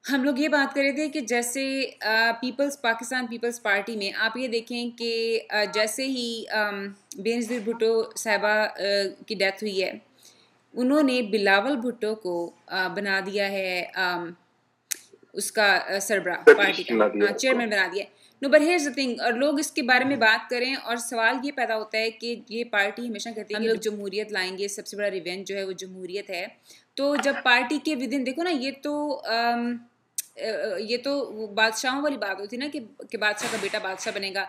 हम लोग ये बात कर रहे थे कि जैसे पाकिस्तान पीपल्स पार्टी में आप ये देखें कि जैसे ही बेनज़ीर भुट्टो साहिबा की डेथ हुई है, उन्होंने बिलावल भुट्टो को बना दिया है उसका सरबराह पार्टी का, हाँ चेयरमैन बना दिया है। No but here's the thing, और लोग इसके बारे में बात करें और सवाल ये पैदा होता है कि ये पार्टी हमेशा कहती है हम लोग जमहूरियत लाएंगे, सबसे बड़ा रिवेंज जो है वो जमहूरियत है। तो जब पार्टी के विदिन देखो ना, ये तो बादशाहों वाली बात होती है ना कि बादशाह का बेटा बादशाह बनेगा,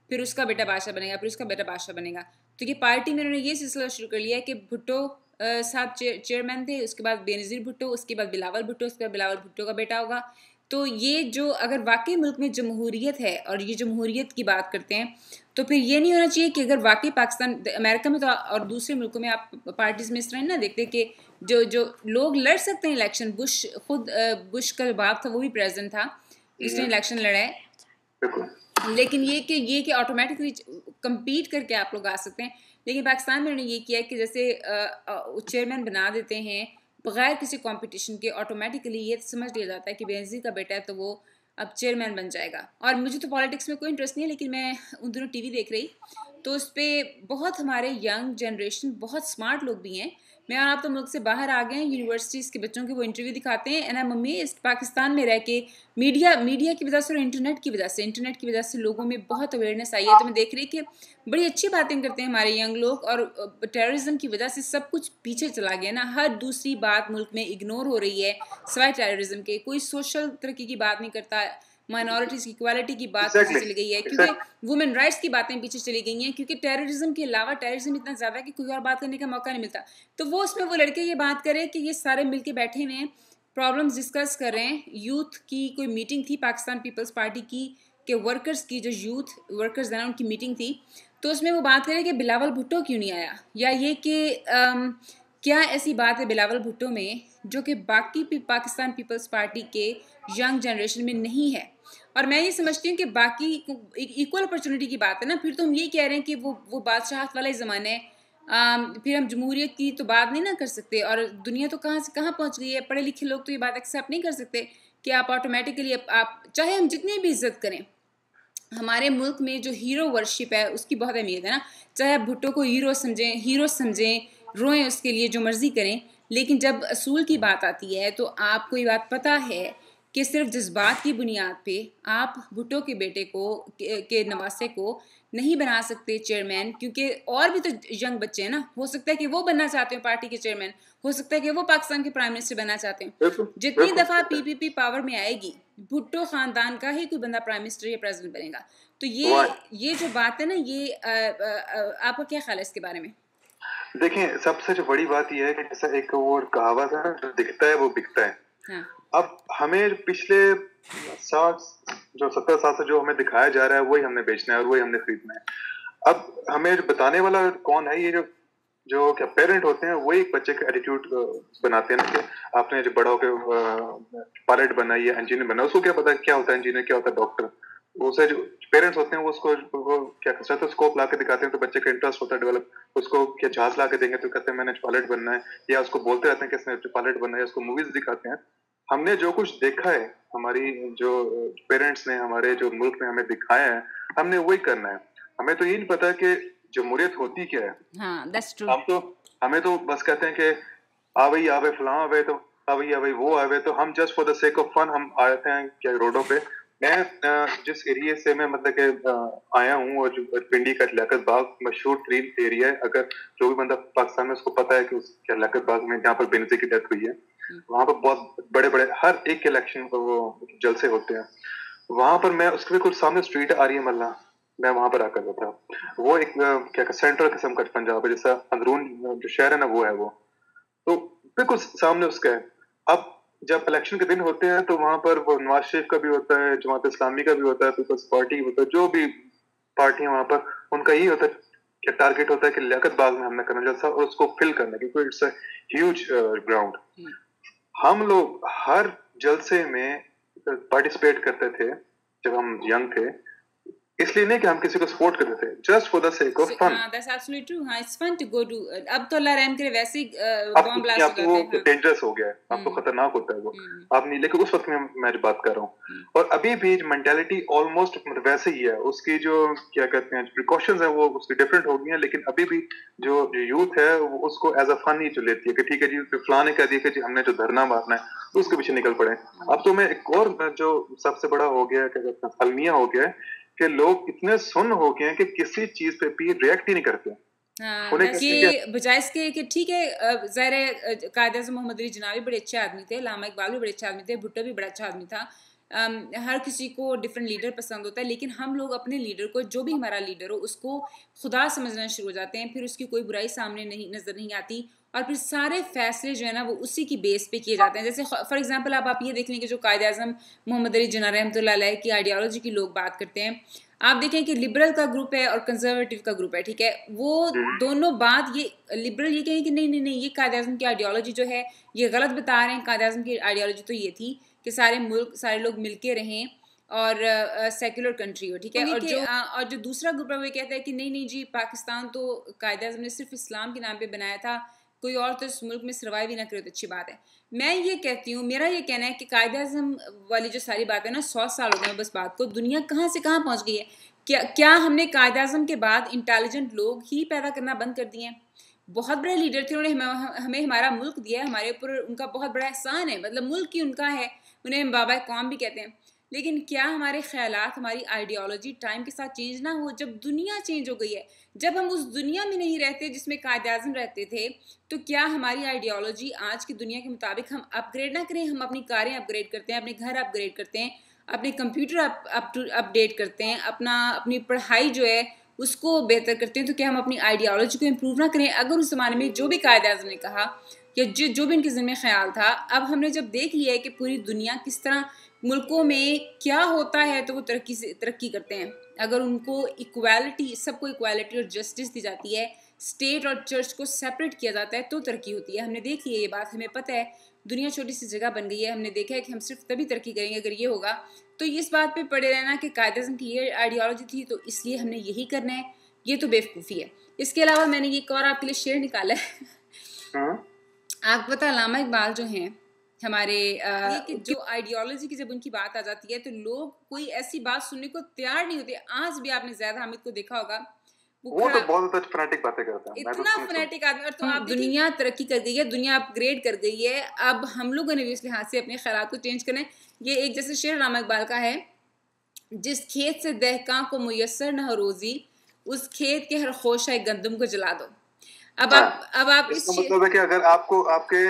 फिर उसका बेटा बादशाह बनेगा, फिर उसका बेटा बादशाह बनेगा। तो ये पार्टी में उन्होंने ये सिलसिला शुरू कर लिया है कि भुट्टो साहब चेयरमैन थे, उसके बाद बेनज़ीर भुट्टो, उसके बाद बिलावल भुट्टो, उसके बाद बिलावल भुट्टो का बेटा होगा। तो ये जो अगर वाकई मुल्क में जमहूरियत है और ये जमहूरियत की बात करते हैं, तो फिर ये नहीं होना चाहिए कि अगर वाकई पाकिस्तान अमेरिका में तो और दूसरे मुल्कों में आप पार्टीज में इस तरह ना देखते कि जो जो लोग लड़ सकते हैं इलेक्शन, बुश का जो बाप था वो भी प्रेसिडेंट था, उसने इलेक्शन लड़ा है। लेकिन ये कि ऑटोमेटिकली compete करके आप लोग आ सकते हैं। लेकिन पाकिस्तान में उन्होंने ये किया है कि जैसे चेयरमैन बना देते हैं बगैर किसी कंपटीशन के, ऑटोमेटिकली ये समझ लिया जाता है कि बेनज़ीर का बेटा है तो वो अब चेयरमैन बन जाएगा। और मुझे तो पॉलिटिक्स में कोई इंटरेस्ट नहीं है, लेकिन मैं उन दिनों टीवी देख रही, तो उस पर बहुत हमारे यंग जनरेशन बहुत स्मार्ट लोग भी हैं। मैं और आप तो मुल्क से बाहर आ गए हैं, यूनिवर्सिटीज़ के बच्चों के वो इंटरव्यू दिखाते हैं एंड मम्मी इस पाकिस्तान में रह के मीडिया की वजह से और इंटरनेट की वजह से लोगों में बहुत अवेयरनेस आई है। तो मैं देख रही कि बड़ी अच्छी बातें करते हैं हमारे यंग लोग, और टेररिज्म की वजह से सब कुछ पीछे चला गया ना। हर दूसरी बात मुल्क में इग्नोर हो रही है सिवाय टेररिज्म के। कोई सोशल तरक्की की बात नहीं करता, माइनॉरिटीज़ की इक्वालिटी की बात पीछे चली गई है, क्योंकि वुमेन राइट्स की बातें पीछे चली गई हैं, क्योंकि टेररिज्म के अलावा टेररिज्म इतना ज़्यादा है कि कोई और बात करने का मौका नहीं मिलता। तो वो उसमें वो लड़के ये बात करें कि ये सारे मिलके बैठे हुए हैं, प्रॉब्लम्स डिस्कस कर रहे हैं। यूथ की कोई मीटिंग थी पाकिस्तान पीपल्स पार्टी की के वर्कर्स की, जो यूथ वर्कर्स हैं उनकी मीटिंग थी, तो उसमें वो बात करें कि बिलावल भुट्टो क्यों नहीं आया, या ये कि क्या ऐसी बात है बिलावल भुट्टो में जो कि बाकी पाकिस्तान पीपल्स पार्टी के यंग जनरेशन में नहीं है। और मैं ये समझती हूँ कि बाकी इक्वल अपॉर्चुनिटी की बात है ना। फिर तो हम ये कह रहे हैं कि वो बादशाहत वाला ज़माना है, फिर हम जमहूरियत की तो बात नहीं ना कर सकते। और दुनिया तो कहाँ से कहाँ पहुँच गई है, पढ़े लिखे लोग तो ये बात एक्सेप्ट नहीं कर सकते कि आप ऑटोमेटिकली आप चाहे हम जितनी भी इज्जत करें, हमारे मुल्क में जो हीरो वर्शिप है उसकी बहुत अहमियत है ना। चाहे आप भुट्टो को हीरो समझें, रोएं उसके लिए, जो मर्जी करें, लेकिन जब असूल की बात आती है तो आपको ये बात पता है कि सिर्फ जज्बात की बुनियाद पे आप भुट्टो के बेटे को के नवासे को नहीं बना सकते चेयरमैन, क्योंकि और भी तो यंग बच्चे हैं ना। हो सकता है कि वो बनना चाहते हो पार्टी के चेयरमैन, हो सकता है कि वो पाकिस्तान के प्राइम मिनिस्टर बनना चाहते हैं। जितनी दफा पीपीपी पावर में आएगी, भुट्टो खानदान का ही कोई बंदा प्राइम मिनिस्टर या प्रेसिडेंट बनेगा। तो ये जो बात है ना, ये आपका क्या ख्याल है इसके बारे में? देखिए, सबसे जो बड़ी बात यह है कि जैसा एक वो कहावत है ना, जो दिखता है वो बिकता है। हाँ। अब हमें पिछले 70 साल से जो हमें दिखाया जा रहा है वही हमने बेचना है और वही हमने खरीदना है। अब हमें जो बताने वाला कौन है, ये जो क्या पेरेंट होते हैं वही एक बच्चे का एटीट्यूड बनाते हैं ना, कि आपने जो बड़ा होकर पायलट बना या इंजीनियर बना, उसको क्या पता क्या होता है इंजीनियर, क्या होता है डॉक्टर। उसे जो पेरेंट्स होते हैं वो उसको वो क्या स्टेथोस्कोप ला के दिखाते हैं तो बच्चे का इंटरेस्ट होता है डेवलप। उसको क्या जहाज ला के देंगे तो कहते हैं मैंने पायलट बनना है, या उसको बोलते रहते हैं कि इसने पायलट बनना है, उसको मूवीज दिखाते हैं। हमने जो कुछ देखा है, हमारी जो पेरेंट्स ने हमारे जो मुल्क में हमें दिखाया है, हमने वही करना है। हमें तो ये नहीं पता कि जमहूरियत होती क्या है। हाँ, that's true. हमें तो बस कहते हैं कि आवे फलां आवे, तो आवे वो आवे, तो हम just for the sake of fun हम आते हैं क्या रोडों पे। मैं जिस एरिया से मैं मतलब के आया हूँ, और जो पिंडी का लियाकत बाग मशहूर तरीन एरिया है, अगर जो भी बंदा पाकिस्तान में उसको पता है कि उस लियाकत बाग में जहाँ पर बेनज़ीर की डेथ हुई है, वहाँ पर बहुत बड़े बड़े हर एक इलेक्शन को वो जलसे होते हैं। वहां पर मैं उसके बिल्कुल सामने स्ट्रीट आ रही है मल्ला, मैं वहां पर आकर था। वो एक क्या सेंट्रल किस्म का पंजाब है, जैसा अंदरून जो शहर है ना वो है वो, तो बिल्कुल सामने उसका है। अब जब इलेक्शन के दिन होते हैं तो वहां पर वो नवाज शरीफ का भी होता है, जमात इस्लामी का भी होता है, पीपल्स पार्टी होता है, जो भी पार्टी है वहां पर उनका यही होता है कि टारगेट होता है कि लियाकत बाग में हमने करना जलसा और उसको फिल करना, क्योंकि इट्स अ ह्यूज ग्राउंड। हम लोग हर जलसे में पार्टिसिपेट करते थे जब हम यंग थे। इसलिए नहीं कि हम किसी को सपोर्ट करते थे, just for the sake of fun. That's absolutely true. हाँ, it's fun to go to. अब तो अल्लाह रहम करे वैसे ही बॉम्ब ब्लास्ट हो जाते हैं। वो डेंजरस हो गया है, अब तो खतरनाक होता है वो। आप नहीं, लेकिन उस वक्त में मैं जो बात कर रहा हूँ, और अभी भी मेंटालिटी ऑलमोस्ट मतलब वैसे ही है। उसकी जो क्या कहते हैं प्रिकॉशंस है वो उसकी डिफरेंट हो गई है, लेकिन अभी भी जो यूथ है वो उसको एज अ फन ही जो लेती है कि ठीक है जी फलाने कह दिया कि जी हमने जो धरना मारना है उसके पीछे निकल पड़े। अब तो मैं एक और जो सबसे बड़ा हो गया क्या कहते हैं अलमिया हो गया है कि लोग इतने सुन्न हो गए हैं कि किसी चीज पे भी रिएक्ट ही नहीं करते। ये बजाय इसके कि ठीक है ज़ाहिर कायद-ए-आज़म मोहम्मद अली जिन्ना भी बड़े अच्छे आदमी थे, अल्लामा इकबाल भी बड़े अच्छे आदमी थे, भुट्टो भी बड़ा अच्छा आदमी था। हर किसी को डिफरेंट लीडर पसंद होता है, लेकिन हम लोग अपने लीडर को, जो भी हमारा लीडर हो, उसको खुदा समझना शुरू हो जाते हैं। फिर उसकी कोई बुराई सामने नहीं नज़र नहीं आती, और फिर सारे फैसले जो है ना वो उसी की बेस पे किए जाते हैं। जैसे फॉर एग्जांपल आप ये देख लें कि जो कायद-ए-आज़म मोहम्मद अली जिन्ना रहमतुल्लाह अलैह की आइडियोलॉजी की लोग बात करते हैं, आप देखें कि लिबरल का ग्रुप है और कंजर्वेटिव का ग्रुप है, ठीक है, वो दोनों बात ये लिबरल ये कहें कि नहीं नहीं नहीं ये कायद-ए-आज़म की आइडियोलॉजी जो है ये गलत बता रहे हैं। कायद-ए-आज़म की आइडियोलॉजी तो ये थी कि सारे मुल्क सारे लोग मिलके रहें और सेक्युलर कंट्री हो, ठीक है। और जो दूसरा ग्रुप है वो कहता है कि नहीं नहीं जी पाकिस्तान तो कायद-ए-आज़म ने सिर्फ इस्लाम के नाम पे बनाया था, कोई और तो इस मुल्क में सर्वाइव ही ना करे तो अच्छी बात है। मैं ये कहती हूँ, मेरा ये कहना है कि कायद-ए-आज़म वाली जो सारी बात है ना 100 साल हो गए बस बात को, दुनिया कहाँ से कहाँ पहुँच गई है। क्या हमने कायद-ए-आज़म के बाद इंटेलिजेंट लोग ही पैदा करना बंद कर दिए हैं? बहुत बड़े लीडर थे, उन्होंने हमें हमारा मुल्क दिया है, हमारे ऊपर उनका बहुत बड़ा एहसान है, मतलब मुल्क ही उनका है, उन्हें हम बाबा कौम भी कहते हैं। लेकिन क्या हमारे ख्यालात, हमारी आइडियोलॉजी टाइम के साथ चेंज ना हो? जब दुनिया चेंज हो गई है, जब हम उस दुनिया में नहीं रहते जिसमें कायद-ए-आज़म रहते थे, तो क्या हमारी आइडियोलॉजी आज की दुनिया के मुताबिक हम अपग्रेड ना करें? हम अपनी कारें अपग्रेड करते हैं, अपने घर अपग्रेड करते हैं, अपने कंप्यूटर अपडेट करते हैं, अपनी पढ़ाई जो है उसको बेहतर करते हैं, तो क्या हम अपनी आइडियोलॉजी को इम्प्रूव ना करें? अगर उस ज़माने में जो भी कायद-ए-आज़म ने कहा या जो भी उनके ज़हन में ख्याल था, अब हमने जब देख लिया है कि पूरी दुनिया किस तरह मुल्कों में क्या होता है तो वो तरक्की करते हैं। अगर उनको इक्वालिटी, सबको इक्वालिटी और जस्टिस दी जाती है, स्टेट और चर्च को सेपरेट किया जाता है, तो तरक्की होती है। हमने देख लिया ये बात, हमें पता है दुनिया छोटी सी जगह बन गई है, हमने देखा है कि हम सिर्फ तभी तरक्की करेंगे अगर ये होगा। तो इस बात पे पड़े रहना कि कायद-ए-आज़म की ये आइडियोलॉजी थी तो इसलिए हमने यही करना है, ये तो बेवकूफ़ी है। इसके अलावा मैंने ये एक और आपके लिए शेर निकाला है। आपको पता अल्लामा इकबाल जो हैं हमारे जो आइडियोलॉजी की जब उनकी बात आ जाती है तो लोग कोई ऐसी बात सुनने को तैयार नहीं होते। आज भी आपने ज़ैद हामिद को देखा होगा, वो तो बहुत फैनेटिक बातें करता है, इतना फैनेटिक आदमी। और तो आप दुनिया तरक्की कर गई है, दुनिया अपग्रेड कर गई है, अब हम लोगों ने भी उस लिहाज से अपने ख्यालात को चेंज करना है। ये एक जैसे शेर अल्लामा इकबाल का है, जिस खेत से दहकां को मुयस्सर न हो रोजी, उस खेत के हर खोशा गंदम को जला दो। अब आप इस मतलब है कि अगर आपको आपके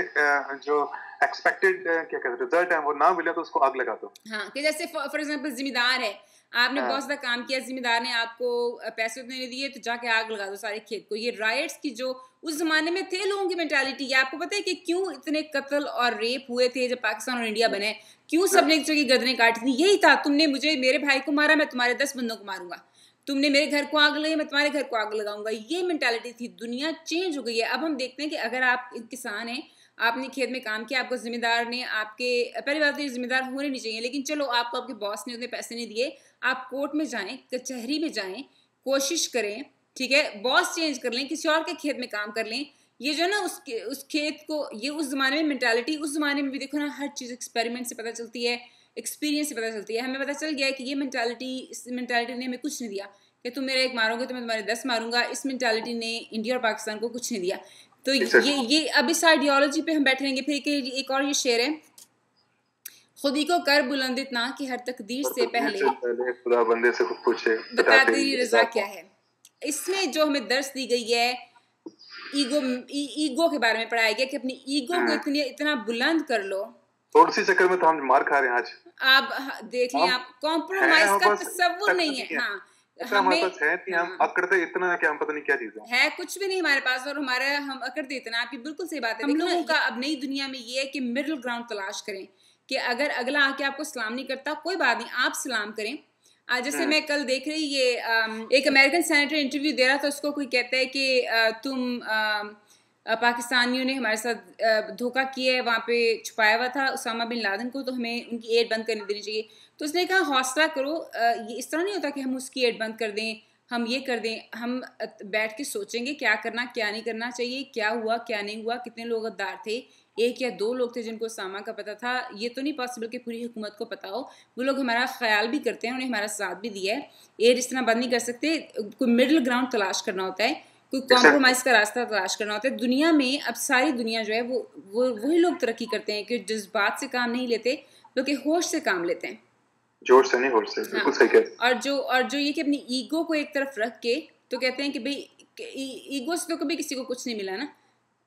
जो एक्सपेक्टेड क्या कहते हैं रिजल्ट है वो ना मिले तो उसको आग लगा दो। हाँ, कि जैसे फॉर एग्जांपल जिम्मेदार है, आपने बहुत ज़्यादा काम किया, जिम्मेदार ने आपको पैसे उतने नहीं दिए, तो जाके आग लगा दो सारे खेत को। ये राइट्स की जो उस जमाने में थे लोगों की मेंटालिटी, ये आपको पता है कि क्यों इतने कत्ल और रेप हुए थे जब पाकिस्तान और इंडिया बने? क्यों सबने एक जगह की गर्दनें काटी थी? यही था, तुमने मुझे मेरे भाई को मारा, मैं तुम्हारे 10 बंदों को मारूंगा, तुमने मेरे घर को आग लगाई, मैं तुम्हारे घर को आग लगाऊंगा। ये मेंटालिटी थी। दुनिया चेंज हो गई है। अब हम देखते हैं कि अगर आप किसान हैं, आपने खेत में काम किया, आपको जिम्मेदार ने आपके, पहली बात तो ये जिम्मेदार होने नहीं चाहिए, लेकिन चलो आपको आपके बॉस ने उतने पैसे नहीं दिए, आप कोर्ट में जाएं, कचहरी में जाएं, कोशिश करें, ठीक है, बॉस चेंज कर लें, किसी और के खेत में काम कर लें। ये जो ना उस खेत को, ये उस ज़माने में मेंटालिटी, उस ज़माने में भी देखो ना हर चीज़ एक्सपेरिमेंट से पता चलती है, एक्सपीरियंस से पता चलती है। हमें पता चल गया है कि ये मेंटालिटी, इस मेंटालिटी ने हमें कुछ नहीं दिया कि तुम मेरा एक मारोगे तो मैं तुम्हारे 10 मारूंगा। इस मेंटालिटी ने इंडिया और पाकिस्तान को कुछ नहीं दिया। तो ये अब इस आइडियोलॉजी पे हम बैठे रहेंगे। फिर एक और ये शेर है, खुदी को कर बुलंद इतना कि हर तकदीर से पहले खुदा बंदे से खुद पूछे बता तेरी रजा क्या है। इसमें जो हमें दर्स दी गई है, ईगो के बारे में पढ़ाया गया कि अपनी ईगो को इतना बुलंद कर लो। और उसी चक्कर में तो हम मार खा रहे हैं आज। आप देख लें, आप कॉम्प्रोमाइज का तसव्वुर नहीं है। हाँ, हमारे पास है कि हम अकड़ते इतना है कि हम पता नहीं क्या चीज़ है, कुछ भी नहीं हमारे पास, और हम अकड़ते इतना। आपकी बिल्कुल सही बात है। हम लोगों का अब नई दुनिया में ये है कि मिडिल ग्राउंड तलाश करें, कि अगर अगला आके आपको सलाम नहीं करता, कोई बात नहीं, आप सलाम करें। जैसे मैं कल देख रही, ये एक अमेरिकन सेनेटर इंटरव्यू दे रहा था, उसको कोई कहता है कि तुम पाकिस्तानियों ने हमारे साथ धोखा किया है, वहाँ पे छुपाया हुआ था उसामा बिन लादेन को, तो हमें उनकी एड बंद करने देनी चाहिए। तो उसने कहा हौसला करो, ये इस तरह नहीं होता कि हम उसकी एड बंद कर दें, हम ये कर दें, हम बैठ के सोचेंगे क्या करना क्या नहीं करना चाहिए, क्या हुआ क्या नहीं हुआ, कितने लोग गद्दार थे, 1 या 2 लोग थे जिनको उसामा का पता था। ये तो नहीं पॉसिबल कि पूरी हुकूमत को पता हो। वो लोग हमारा ख्याल भी करते हैं, उन्हें हमारा साथ भी दिया है। एड इस तरह बंद नहीं कर सकते, कोई मिडिल ग्राउंड तलाश करना होता है, कोई कॉम्प्रोमाइज़ का रास्ता तलाश करना होता है। दुनिया में अब सारी दुनिया जो है वो वही लोग तरक्की करते हैं कि जज्बात से काम नहीं लेते बल्कि होश से काम लेते हैं, जोर से नहीं, होश से। बिल्कुल सही कह रहे हैं। और जो ये कि अपनी ईगो को एक तरफ रख के तो कहते हैं कि भाई ईगो से तो कभी किसी को कुछ नहीं मिला ना।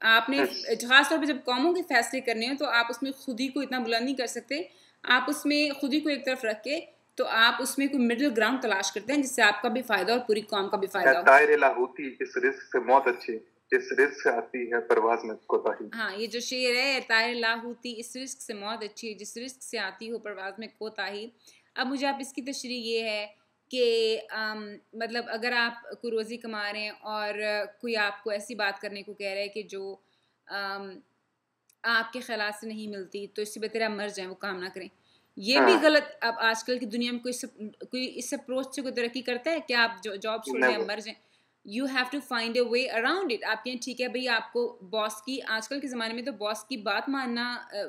आपने खास तौर पे जब कौमों के फैसले करने हो तो आप उसमें खुद ही को इतना बुलंद नहीं कर सकते, आप उसमें खुद ही को एक तरफ रख के तो आप उसमें कोई मिडिल ग्राउंड तलाश करते हैं जिससे आपका भी फायदा और पूरी कौम का भी फायदा हो। तायरे लाहौती, इस रिस्क से मौत अच्छी, जिस रिस्क से आती है परवाज में कोताही। हाँ, ये जो शेर है, तायरे लाहौती, इस रिस्क से मौत अच्छी है जिस रिस्क से आती हो परवाज में कोताही। अब मुझे आप इसकी तशरीह ये है कि मतलब अगर आप कोई रोज़ी कमा रहे हैं और कोई आपको ऐसी बात करने को कह रहा है कि जो आपके ख्याल से नहीं मिलती, तो इससे बेहतर आप मर जाएं, वो काम ना करें। ये भी गलत। अब आजकल की दुनिया में कोई इस अप्रोच से कोई तरक्की करता है कि आप जॉब छोड़ दें, मर जाएं। You have to find a way around it. आप कहें ठीक है भाई, आपको बॉस की, आजकल के ज़माने में तो बॉस की बात मानना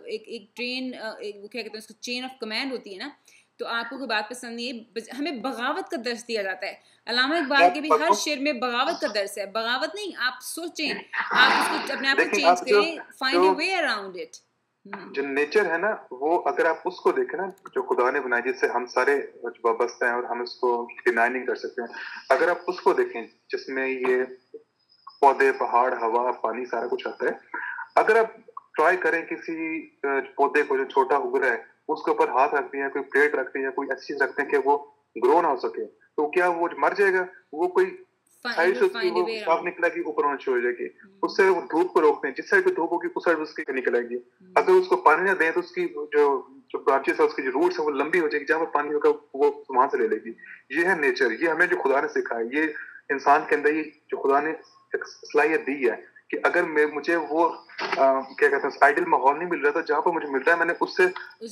एक ट्रेन, वो क्या कहते हैं उसको, चेन ऑफ कमांड होती है ना। तो आपको कोई बात पसंद नहीं है, हमें बगावत का दर्स दिया जाता है। अल्लामा इकबाल के भी हर शेर में बगावत का दर्स है। बगावत नहीं, आप सोचें, आप उसको अपने आप को चेंज करें, find a way around it. जो नेचर है ना, वो अगर आप उसको देखें ना, जो खुदा ने बनाया, जिससे हम सारे वाबस्ते हैं और हम उसको डिनाई नहीं कर सकते हैं, अगर आप उसको देखें जिसमें ये पौधे, पहाड़, हवा, पानी, सारा कुछ आता है, अगर आप ट्राई करें किसी पौधे को जो छोटा उग रहा है उसके ऊपर हाथ रखते हैं, कोई प्लेट रखते हैं, कोई ऐसी चीज रखते हैं कि वो ग्रो ना हो सके, तो क्या वो मर जाएगा? वो कोई साइड से उसकी वो साफ निकलेगी, ऊपर होना शुरू हो जाएगी। उससे वो धूप को रोकते हैं, जिस साइड पे धूप होगी उस साइड उसकी निकलेगी। अगर उसको पानी ना दें तो उसकी जो ब्रांचेस है, उसकी जो रूट्स है, वो लंबी हो जाएगी, जहां पर पानी होगा वो वहां से ले लेगी। ये है नेचर। ये हमें जो खुदा ने सिखाया, ये इंसान के अंदर ये जो खुदा ने एक सलाहियत दी है कि अगर मुझे वो क्या कहते हैं आइडियल माहौल नहीं मिल रहा था, जहाँ पर मुझे मिल रहा है, मैंने उससे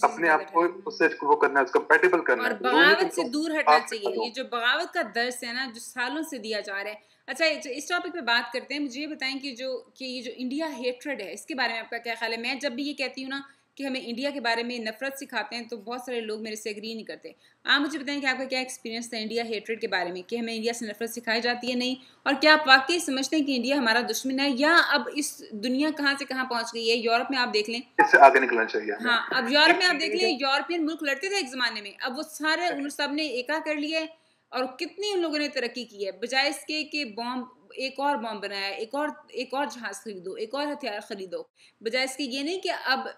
अपने आप को उससे वो करना है, कंपैटिबल करना है, और बगावत से दूर हटना चाहिए। ये जो बगावत का दर्स है ना, जो सालों से दिया जा रहा है। अच्छा, इस टॉपिक पे बात करते हैं। मुझे ये बताएं कि ये जो इंडिया हेट्रेड है, इसके बारे में आपका क्या ख्याल है? मैं जब भी ये कहती हूँ ना कि हमें इंडिया के बारे में नफरत सिखाते हैं, तो बहुत सारे लोग मेरे से एग्री नहीं करते। आप मुझे बताएं कि आपका क्या एक्सपीरियंस था इंडिया हेट्रेड के बारे में, कि हमें इंडिया से नफरत सिखाई जाती है नहीं, और क्या आप वाकई समझते हैं कि इंडिया हमारा दुश्मन है, या अब इस दुनिया कहाँ से कहाँ पहुंच गई है? यूरोप में आप देख लें, इससे आगे निकलना चाहिए। हाँ, अब यूरोप में आप देख लें, यूरोपियन मुल्क लड़ते थे एक जमाने में, अब वो सारे उन सब ने एका कर लिया है, और कितनी उन लोगों ने तरक्की की है। बजाय इसके कि बॉम्ब, एक और बॉम्ब बनाया, एक और जहाज खरीदो, एक और हथियार खरीदो, बजाय इसके ये नहीं कि अब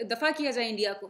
दफा किया जाए इंडिया को,